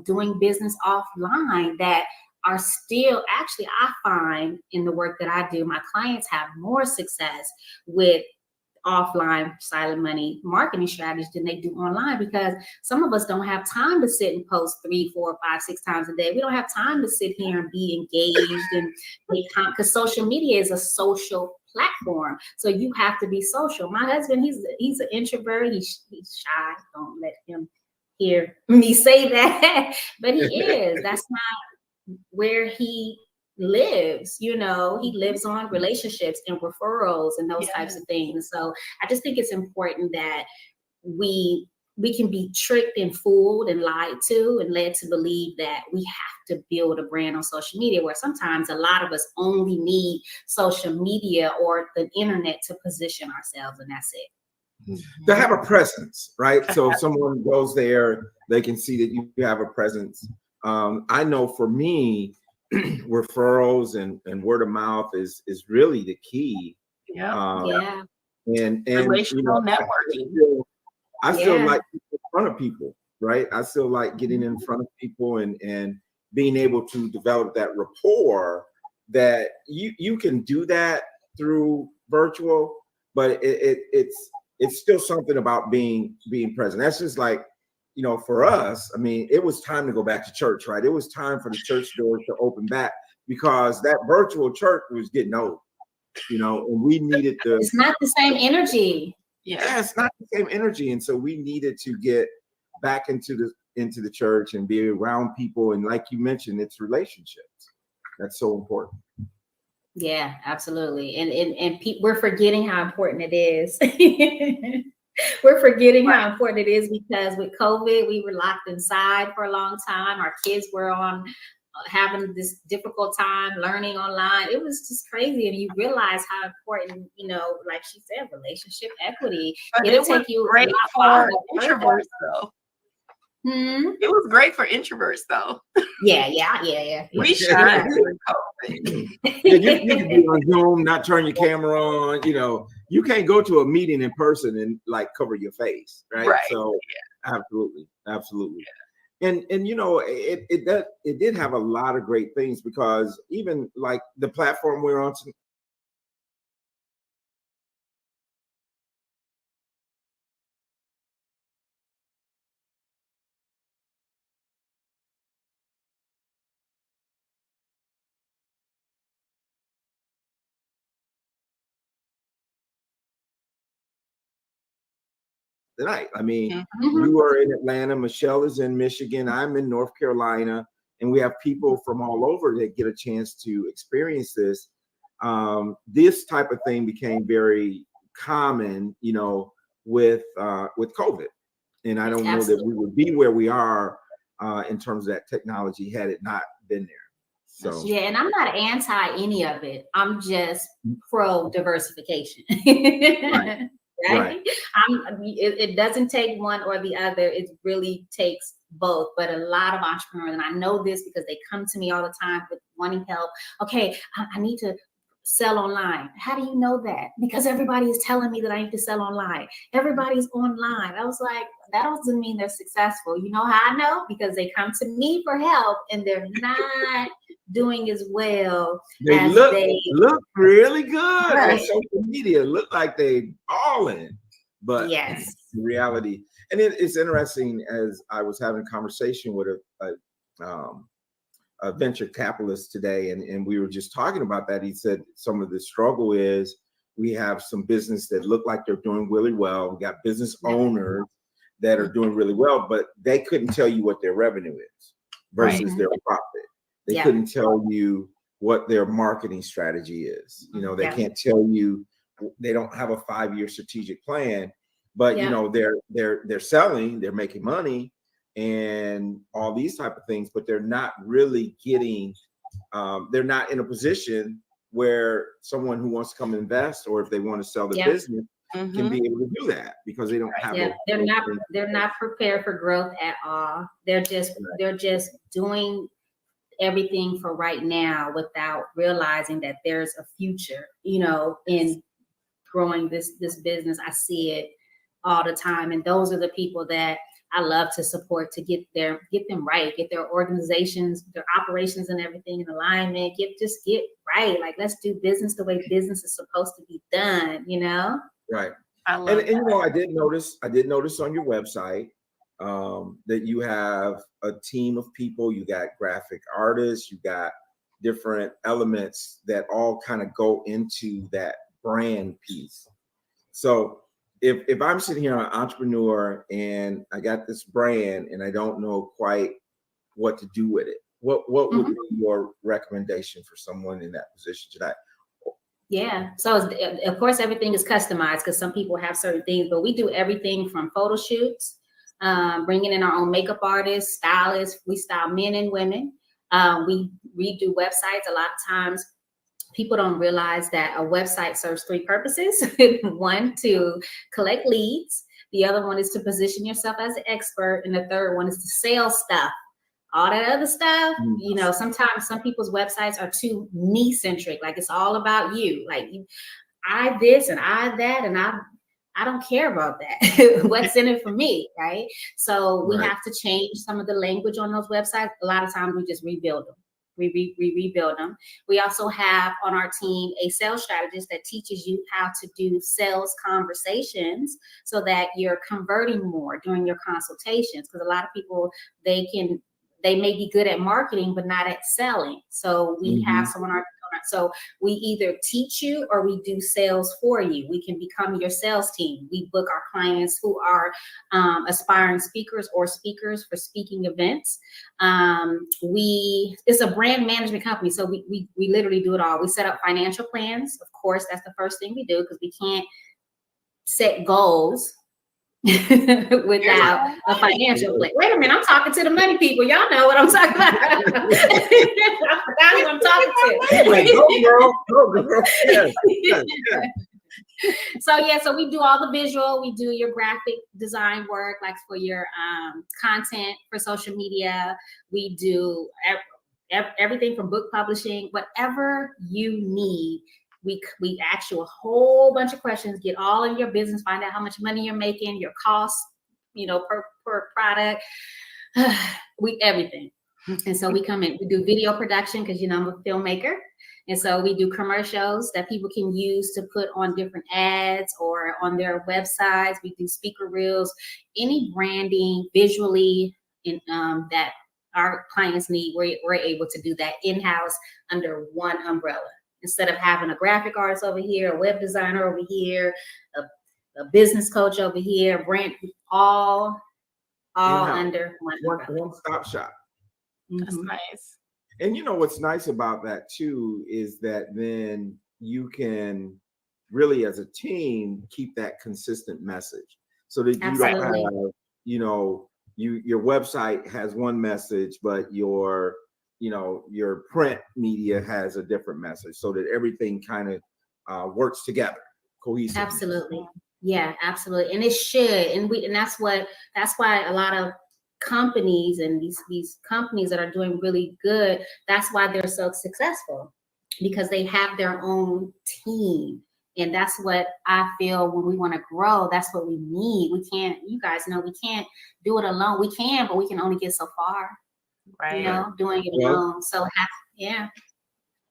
doing business offline that are still, actually, I find in the work that I do, my clients have more success with offline silent money marketing strategies than they do online, because some of us don't have time to sit and post 3, 4, 5, 6 times a day. We don't have time to sit here and be engaged and make because social media is a social platform. So you have to be social. My husband, he's an introvert. He's shy. Don't let him hear me say that, but he is. That's not where he lives. He lives on relationships and referrals and those types of things. So I just think it's important that we can be tricked and fooled and lied to and led to believe that we have to build a brand on social media, where sometimes a lot of us only need social media or the internet to position ourselves, and that's it. To have a presence, right? So if someone goes there, they can see that you have a presence. I know for me, referrals and word of mouth is really the key. And relational networking. I still like in front of people, right? I still like getting in front of people and being able to develop that rapport that you can do that through virtual, but it's still something about being present. That's just like, for us, I mean, it was time to go back to church, right? It was time for the church doors to open back, because that virtual church was getting old, and we needed it's not the same energy. Yeah, it's not the same energy. And so we needed to get back into the church and be around people. And like you mentioned, it's relationships. That's so important. Yeah, absolutely. And we're forgetting how important it is. We're forgetting how important it is, because with COVID, we were locked inside for a long time. Our kids were having this difficult time learning online. It was just crazy. And you realize how important, like she said, relationship equity. It'll take you great for introverts, though. It was great for introverts, though. Yeah. We shined during COVID. You can be on Zoom, not turn your camera on. You can't go to a meeting in person and like cover your face, right? So absolutely. And it did have a lot of great things, because even like the platform we're on night. I mean, Mhm. you are in Atlanta, Michelle is in Michigan, I'm in North Carolina, and we have people from all over that get a chance to experience this. This type of thing became very common, you know, with COVID, and I don't know that we Absolutely. would be where we are in terms of that technology had it not been there. So Yeah, and I'm not anti any of it. I'm just pro diversification. right, right, Right? It doesn't take one or the other. It really takes both. But a lot of entrepreneurs, and I know this because they come to me all the time with wanting help. Okay, I need to sell online. How do you know that? Because everybody is telling me that I need to sell online. Everybody's online. I was like, that doesn't mean they're successful. You know how I know? Because they come to me for help and they're not doing as well they as they look really good on right. social media, look like they balling, but Yes. the reality, and it's interesting, as I was having a conversation with a venture capitalist today, and we were just talking about that. He said some of the struggle is we have some business that look like they're doing really well. We got business Yeah. owners that are doing really well, but they couldn't tell you what their revenue is versus Right. their profit. They Yeah. couldn't tell you what their marketing strategy is. You know, they Yeah. can't tell you, they don't have a 5-year strategic plan, but you Yeah. know, they're selling, they're making money and all these type of things, but they're not really getting, they're not in a position where someone who wants to come invest, or if they want to sell their Yeah. business, can be able to do that because they don't have Yeah. those They're not prepared for growth at all. They're just doing everything for right now without realizing that there's a future, you know, in growing this business. I see it all the time, and those are the people that I love to support to get them right, get their organizations, their operations and everything in alignment, get right. Like, let's do business the way business is supposed to be done, you know? right. I And, love and you know, I did notice on your website that you have a team of people. You got graphic artists, you got different elements that all kind of go into that brand piece. So if I'm sitting here, I'm an entrepreneur, and I got this brand and I don't know quite what to do with it, what would Mhm. be your recommendation for someone in that position today? Yeah. So of course everything is customized because some people have certain things, but we do everything from photo shoots, bringing in our own makeup artists, stylists. We style men and women. We do websites. A lot of times people don't realize that a website serves three purposes. One, to collect leads. The other one is to position yourself as an expert. And the third one is to sell stuff. All that other stuff, you know, sometimes some people's websites are too me centric. Like, it's all about you. Like, I this and I that, and I don't care about that. What's in it for me, right? So we Right. have to change some of the language on those websites. A lot of times we just rebuild them. We rebuild them. We also have on our team a sales strategist that teaches you how to do sales conversations so that you're converting more during your consultations. Because a lot of people, they may be good at marketing, but not at selling. So we have someone so we either teach you or we do sales for you. We can become your sales team. We book our clients who are aspiring speakers or speakers for speaking events. It's a brand management company, so we literally do it all. We set up financial plans. Of course, that's the first thing we do because we can't set goals without a financial plan. Wait a minute, I'm talking to the money people. Y'all know what I'm talking about. I forgot who I'm talking to. Anyway, go girl. Yes. So we do all the visual. We do your graphic design work, like for your content for social media. We do everything from book publishing, whatever you need. We ask you a whole bunch of questions, get all of your business, find out how much money you're making, your costs, you know, per product, everything. And so we come in, we do video production because, you know, I'm a filmmaker. And so we do commercials that people can use to put on different ads or on their websites. We do speaker reels, any branding visually that our clients need. We're able to do that in-house under one umbrella. Instead of having a graphic artist over here, a web designer over here, a business coach over here, brand, all In-house. under one umbrella. One-stop shop. That's Mhm. nice. And you know what's nice about that too is that then you can really, as a team, keep that consistent message, so that you don't Absolutely. have, you know, your website has one message, but your print media has a different message, so that everything kind of works together cohesively. Absolutely. Yeah, absolutely. And it should. And that's why a lot of companies and these companies that are doing really good, that's why they're so successful, because they have their own team. And that's what I feel when we want to grow, that's what we need. We can't, you guys know, we can't do it alone. We can, but we can only get so far, Right. doing it Well, alone. So yeah.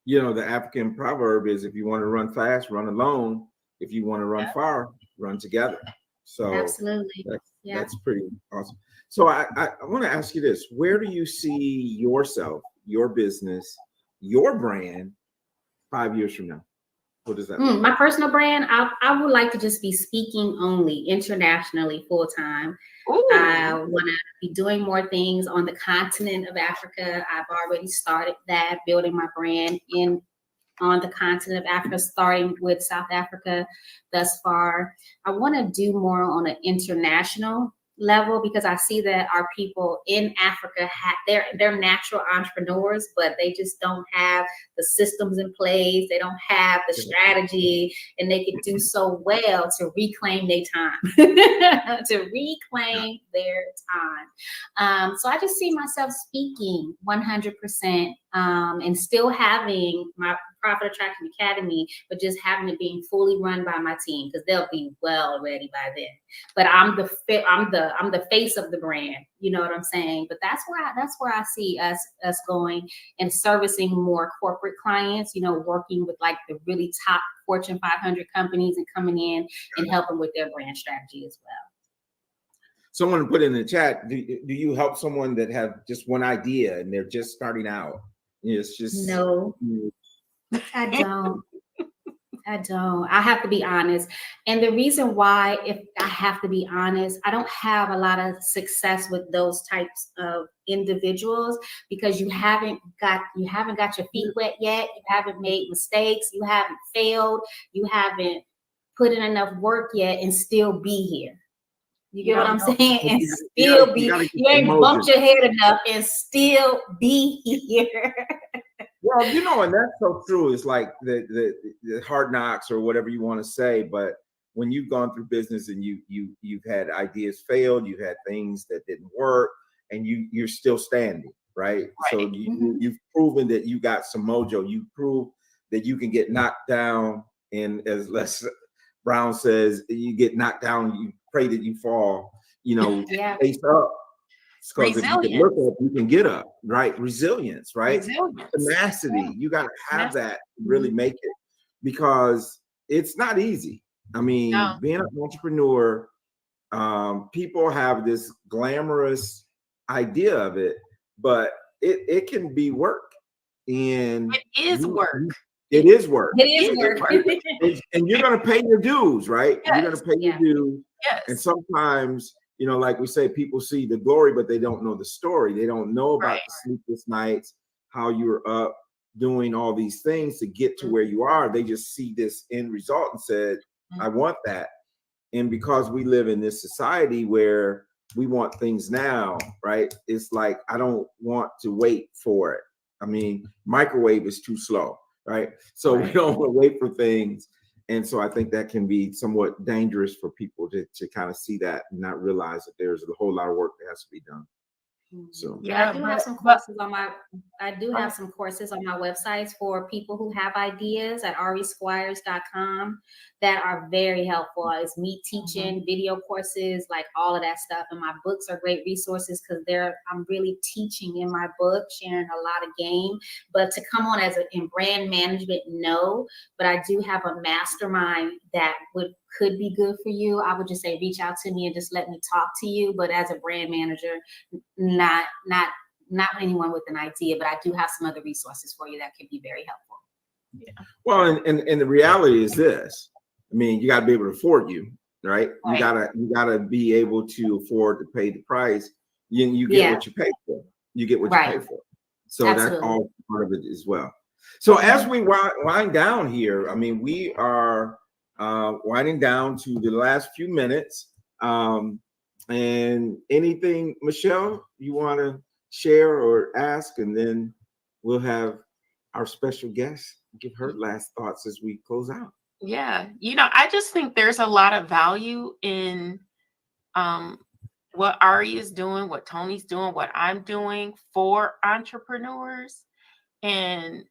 You know, the African proverb is, if you want to run fast, run alone. If you want to run far, run together. So Absolutely. that's pretty awesome. So I want to ask you this: where do you see yourself, your business, your brand 5 years from now? What does that mean? My personal brand, I would like to just be speaking only internationally full time. I want to be doing more things on the continent of Africa. I've already started that, building my brand on the continent of Africa, starting with South Africa thus far. I want to do more on an international level, because I see that our people in Africa they're natural entrepreneurs, but they just don't have the systems in place. They don't have the strategy, and they can do so well to reclaim their time, to reclaim their time. So I just see myself speaking 100%, and still having my Profit Attraction Academy, but just having it being fully run by my team, because they'll be well ready by then. But I'm the face of the brand. You know what I'm saying? But that's where I see us going, and servicing more corporate clients. Working with like the really top Fortune 500 companies and coming in and helping with their brand strategy as well. Someone put in the chat: do you help someone that have just one idea and they're just starting out? It's just no. I don't. I have to be honest. And the reason why, if I have to be honest, I don't have a lot of success with those types of individuals, because you haven't got your feet wet yet. You haven't made mistakes. You haven't failed. You haven't put in enough work yet, and still be here. You get what I'm saying? And still be, you ain't bumped your head enough and still be here. Well, and that's so true. It's like the hard knocks, or whatever you want to say. But when you've gone through business and you've had ideas failed, you've had things that didn't work, and you're still standing, right? So you've proven that you got some mojo. You prove that you can get knocked down, and as Les Brown says, you get knocked down, you pray that you fall, face up. Because if you can look up, you can get up, right? Resilience, right? Tenacity. You got to have that to really make it, because it's not easy. I mean, being an entrepreneur, people have this glamorous idea of it, but it can be work. And it is work. It is work. It is work. And you're going to pay your dues, right? Yes. You're going to pay your dues. Yes. And sometimes, like we say, people see the glory, but they don't know the story. They don't know about the sleepless nights, how you were up doing all these things to get to where you are. They just see this end result and said, I want that. And because we live in this society where we want things now, right? It's like, I don't want to wait for it. I mean, microwave is too slow, right? So we don't want to wait for things. And so I think that can be somewhat dangerous for people to kind of see that and not realize that there's a whole lot of work that has to be done. So I do have some courses on my websites for people who have ideas at resquires.com that are very helpful. It's me teaching video courses, like all of that stuff. And my books are great resources, because I'm really teaching in my book, sharing a lot of game. But to come on in brand management, no. But I do have a mastermind that could be good for you. I would just say reach out to me and just let me talk to you. But as a brand manager, not anyone with an idea, but I do have some other resources for you that can be very helpful. Yeah. Well, and the reality is this. I mean, you got to be able to afford you. right? Right. You gotta be able to afford to pay the price. You get what you pay for. You get what you pay for. So Absolutely. that's all part of it as well. So as we wind down here, I mean, we are winding down to the last few minutes. And anything, Michelle, you want to share or ask, and then we'll have our special guest give her last thoughts as we close out. Yeah, I just think there's a lot of value in what Ari is doing, what Tony's doing, what I'm doing for entrepreneurs. And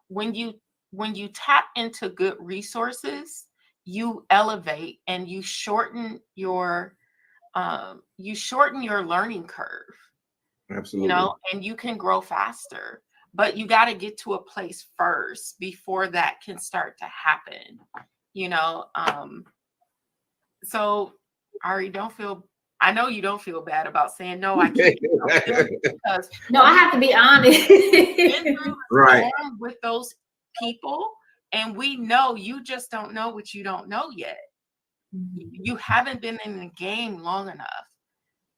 when you tap into good resources, you elevate and you shorten your learning curve. Absolutely. And you can grow faster. But you got to get to a place first before that can start to happen. So Ari, I know you don't feel bad about saying no, I can't because no, I have to be honest. Right. With those people, and we know you just don't know what you don't know yet. You haven't been in the game long enough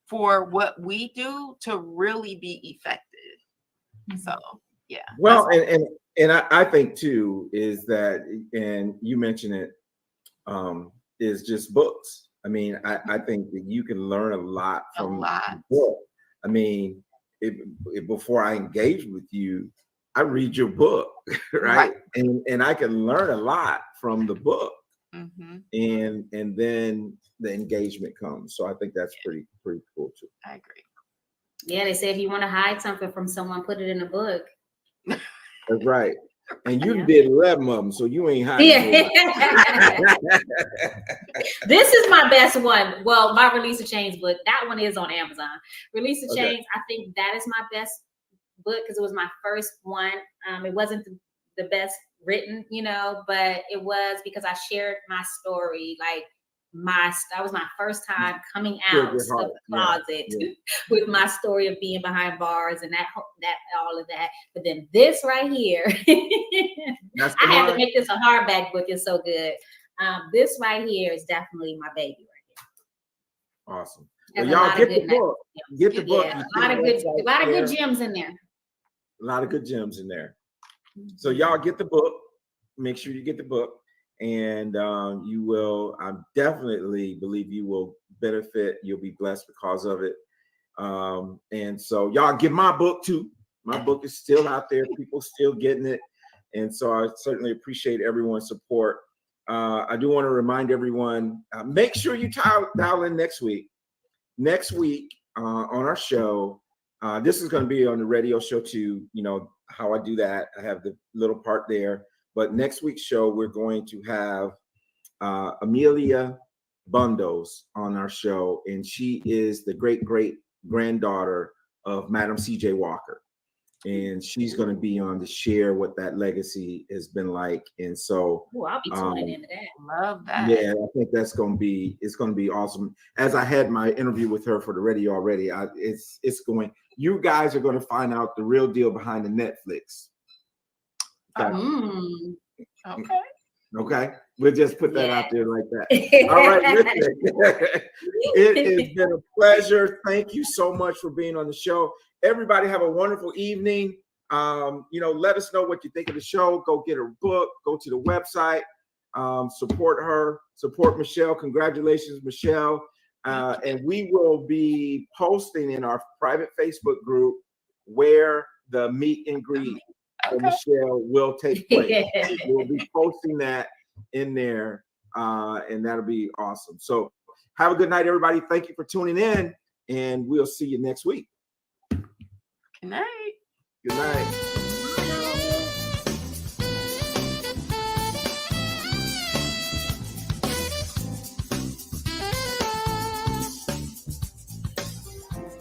for what we do to really be effective. So yeah. Well, and I think too is that, and you mentioned it, is just books. I mean, I think that you can learn a lot from the book. I mean, before I engage with you, I read your book, right? And I can learn a lot from the book. And then the engagement comes. So I think that's pretty cool too. I agree. Yeah, they say if you want to hide something from someone, put it in a book. That's right. And you did 11 of them, so you ain't hiding. This is my best one. Well, my Release the Chains book, that one is on Amazon. Release the Chains, I think that is my best book because it was my first one. It wasn't the best written, but it was because I shared my story, like that was my first time coming out of the closet with my story of being behind bars and that all of that. But then this right here, I had to make this a hardback book. It's so good. This right here is definitely my baby right here. Awesome. Well, y'all get the book. Get the book. Yeah, a lot of good gems in there. A lot of good gems in there. So y'all get the book. Make sure you get the book. And you will, I definitely believe you will benefit. You'll be blessed because of it. And so y'all get my book too. My book is still out there. People still getting it. And so I certainly appreciate everyone's support. I do want to remind everyone, make sure you dial in next week. Next week on our show, this is going to be on the radio show too. You know how I do that. I have the little part there. But next week's show, we're going to have Amelia Bundos on our show, and she is the great-great-granddaughter of Madam C.J. Walker, and she's going to be on to share what that legacy has been like. And so, I'll be tuning into that. Love that. Yeah, I think it's going to be awesome. As I had my interview with her for the radio already, it's going. You guys are going to find out the real deal behind the Netflix. Okay. We'll just put that out there like that. All right, listen. It has been a pleasure. Thank you so much for being on the show. Everybody have a wonderful evening. Let us know what you think of the show. Go get her book. Go to the website. Support her. Support Michelle. Congratulations, Michelle. And we will be posting in our private Facebook group where the meet and greet for Michelle will take place. We'll be posting that in there, and that'll be awesome. So have a good night, everybody. Thank you for tuning in, and we'll see you next week. Good night. Good night.